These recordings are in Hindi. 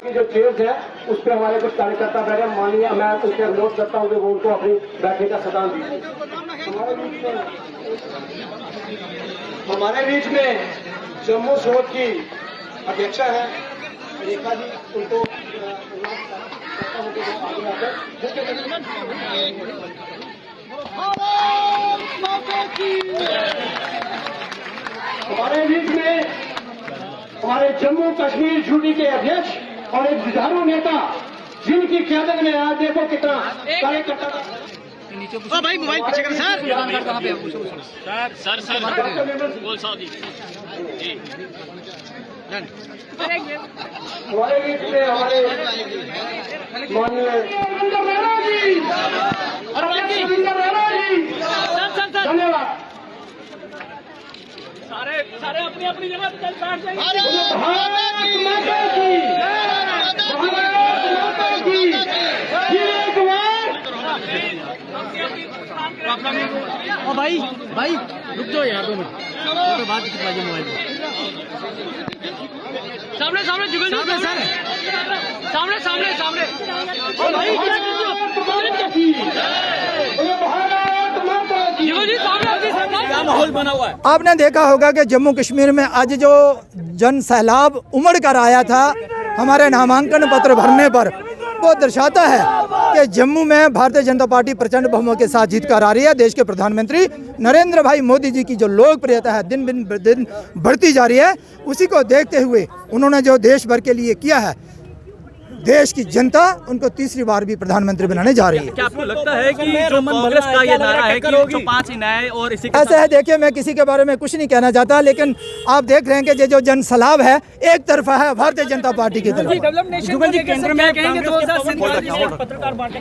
की जो चेयर्स है उस पर हमारे कुछ कार्यकर्ता बैठे, माननीय मैं उससे अनुरोध करता हूँ कि वो उनको अपनी बैठने का स्थान दीजिए। हमारे बीच में जम्मू शोध की अध्यक्षा है रेखा जी, उनको हमारे बीच में हमारे जम्मू कश्मीर यूटी के अध्यक्ष और एक जुझारू नेता जिनकी क़यादत में आज देखो कितना कार्यकर्ता। भाई मोबाइल पीछे कर सर। सर बोल साहब जी। हमारे बीच में हमारे माननीय धन्यवाद। सारे अपनी अपनी जगह पे बैठ जाइए। ओ भाई रुक जाओ यार 2 मिनट, तो बात कीजिए मोबाइल पे। सामने जुगल जी, सामने सर, सामने ओ भाई जुगल जी सामने क्या माहौल बना हुआ है। आपने देखा होगा कि जम्मू कश्मीर में आज जो जन सैलाब उमड़ कर आया था हमारे नामांकन पत्र भरने पर, वो दर्शाता है कि जम्मू में भारतीय जनता पार्टी प्रचंड बहुमत के साथ जीत कर आ रही है। देश के प्रधानमंत्री नरेंद्र भाई मोदी जी की जो लोकप्रियता है दिन दिन बढ़ती जा रही है, उसी को देखते हुए उन्होंने जो देश भर के लिए किया है, देश की जनता उनको तीसरी बार भी प्रधानमंत्री बनाने जा रही है। क्या आपको लगता है कि जो कांग्रेस का ये नारा है कि 105 ही न्याय और इसी ऐसा है, देखिए मैं किसी के बारे में कुछ नहीं कहना चाहता, लेकिन आप देख रहे हैं कि ये जो जन सैलाब है एक तरफा है भारतीय जनता पार्टी की तरफ। जुगल जी केंद्र में कहेंगे 2047 पत्रकार वार्ता।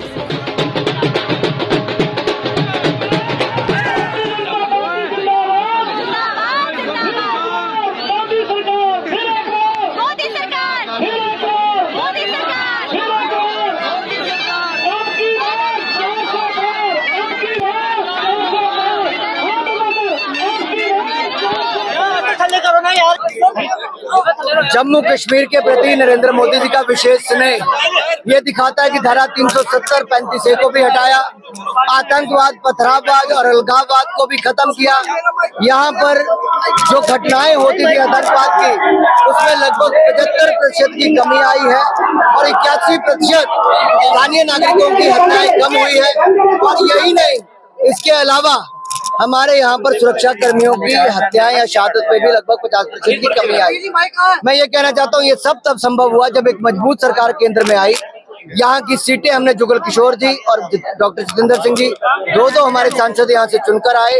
जम्मू कश्मीर के प्रति नरेंद्र मोदी जी का विशेष स्नेह ये दिखाता है कि धारा 370 35A को भी हटाया, आतंकवाद, पथराववाद और अलगाववाद को भी खत्म किया। यहाँ पर जो घटनाएं होती थी आतंकवाद की, उसमें लगभग 75% की कमी आई है और 81% स्थानीय नागरिकों की हत्याएं कम हुई है। और यही नहीं, इसके अलावा हमारे यहाँ पर सुरक्षा कर्मियों की हत्याएं या शहादत पे भी लगभग 50% की कमी आई। मैं ये कहना चाहता हूँ, ये सब तब संभव हुआ जब एक मजबूत सरकार केंद्र में आई। यहाँ की सीटें हमने जुगल किशोर जी और डॉक्टर जितेंद्र सिंह जी दो हमारे सांसद यहाँ से चुनकर आए,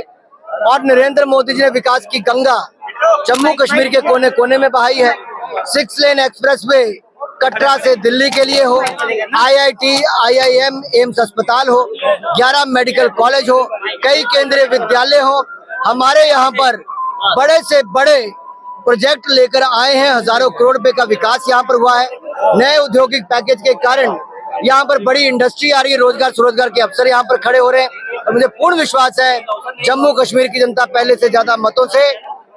और नरेंद्र मोदी जी ने विकास की गंगा जम्मू कश्मीर के कोने कोने में बहाई है। 6 लेन एक्सप्रेस वे कटरा से दिल्ली के लिए हो, IIT, IIM, एम्स अस्पताल हो, 11 मेडिकल कॉलेज हो, कई केंद्रीय विद्यालय हो, हमारे यहाँ पर बड़े से बड़े प्रोजेक्ट लेकर आए हैं। हजारों करोड़ रुपए का विकास यहाँ पर हुआ है। नए औद्योगिक पैकेज के कारण यहाँ पर बड़ी इंडस्ट्री आ रही है, रोजगार स्वरोजगार के अवसर यहाँ पर खड़े हो रहे हैं। और मुझे पूर्ण विश्वास है जम्मू कश्मीर की जनता पहले से ज्यादा मतों से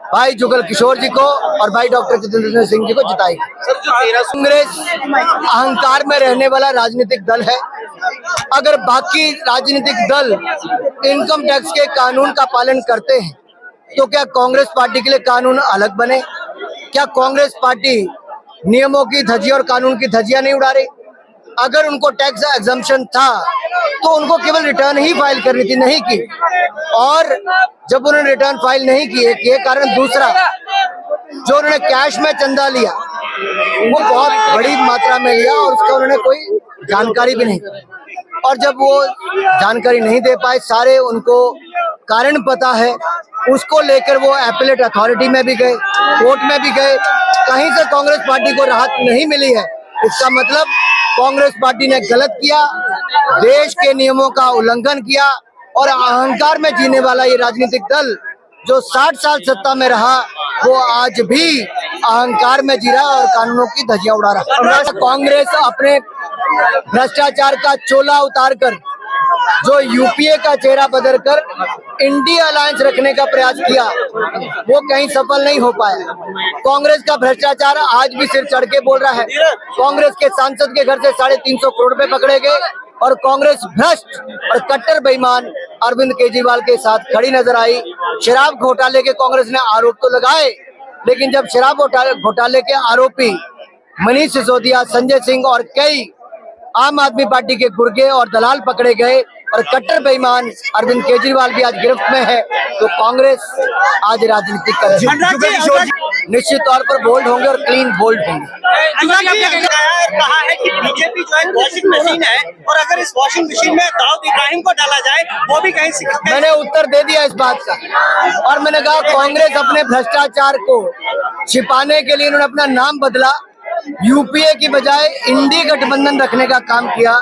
भाई जुगल किशोर जी को और भाई डॉक्टर जितेंद्र सिंह जी को जिताएगी। कांग्रेस अहंकार में रहने वाला राजनीतिक दल है। अगर बाकी राजनीतिक दल इनकम टैक्स के कानून का पालन करते हैं तो क्या कांग्रेस पार्टी के लिए कानून अलग बने? क्या कांग्रेस पार्टी नियमों की धज्जियां और कानून की धज्जियां नहीं उड़ा रही? अगर उनको टैक्स एग्जम्पशन था तो उनको केवल रिटर्न ही फाइल करनी थी, नहीं की। और जब उन्होंने रिटर्न फाइल नहीं किए, ये कारण दूसरा, जो उन्होंने कैश में चंदा लिया वो बहुत बड़ी मात्रा में लिया और उसका उन्होंने कोई जानकारी भी नहीं। और जब वो जानकारी नहीं दे पाए, सारे उनको कारण पता है, उसको लेकर वो एपेलेट अथॉरिटी में भी गए, कोर्ट में भी गए, कहीं से कांग्रेस पार्टी को राहत नहीं मिली है। इसका मतलब कांग्रेस पार्टी ने गलत किया, देश के नियमों का उल्लंघन किया और अहंकार में जीने वाला ये राजनीतिक दल जो 60 साल सत्ता में रहा, वो आज भी अहंकार में जी रहा और कानूनों की धज्जियां उड़ा रहा है। कांग्रेस अपने भ्रष्टाचार का चोला उतारकर जो यूपीए का चेहरा बदलकर इंडिया अलायंस रखने का प्रयास किया, वो कहीं सफल नहीं हो पाया। कांग्रेस का भ्रष्टाचार आज भी सिर चढ़ के बोल रहा है। कांग्रेस के सांसद के घर से 350 करोड़ रुपए पकड़े गए और कांग्रेस भ्रष्ट और कट्टर बेईमान अरविंद केजरीवाल के साथ खड़ी नजर आई। शराब घोटाले के कांग्रेस ने आरोप तो लगाए, लेकिन जब शराब घोटाले के आरोपी मनीष सिसोदिया, संजय सिंह और कई आम आदमी पार्टी के गुर्गे और दलाल पकड़े गए और कट्टर बेईमान अरविंद केजरीवाल भी आज गिरफ्त में है, तो कांग्रेस आज राजनीति कर रही है। निश्चित तौर पर बोल्ड होंगे और क्लीन बोल्ड होंगे। कहा है कि बीजेपी जो है वॉशिंग मशीन है और अगर इस वॉशिंग मशीन में दाऊद इब्राहिम को डाला जाए वो भी कहीं मैंने उत्तर दे दिया इस बात का, और मैंने कहा कांग्रेस अपने भ्रष्टाचार को छिपाने के लिए इन्होंने अपना नाम बदला, यूपीए की बजाय इंडी गठबंधन रखने का काम किया,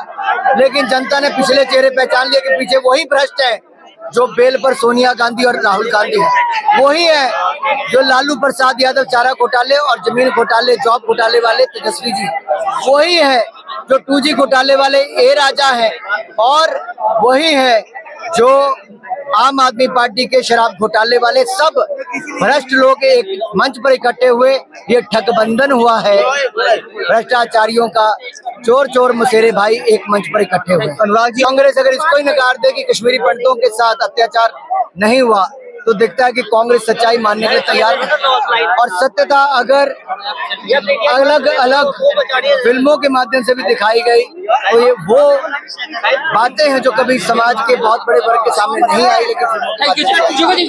लेकिन जनता ने पिछले चेहरे पहचान लिया कि पीछे वही भ्रष्ट है जो बेल पर सोनिया गांधी और राहुल गांधी है, वही है जो लालू प्रसाद यादव चारा घोटाले और जमीन घोटाले, जॉब घोटाले वाले तेजस्वी जी, वही है जो 2G घोटाले वाले ए राजा है, और वही है जो आम आदमी पार्टी के शराब घोटाले वाले। सब भ्रष्ट लोग एक मंच पर इकट्ठे हुए, ये ठगबंधन हुआ है भ्रष्टाचारियों का। चोर चोर मुसेरे भाई एक मंच पर इकट्ठे हुए। अनुराग जी, कांग्रेस अगर इसको ही नकार दे कि कश्मीरी पंडितों के साथ अत्याचार नहीं हुआ, तो दिखता है कि कांग्रेस सच्चाई मानने के लिए तैयार है। और सत्यता अगर अलग अलग फिल्मों के माध्यम से भी दिखाई गई, तो ये वो बातें हैं जो कभी समाज के बहुत बड़े वर्ग के सामने नहीं आई, लेकिन फिल्मों के माध्यम से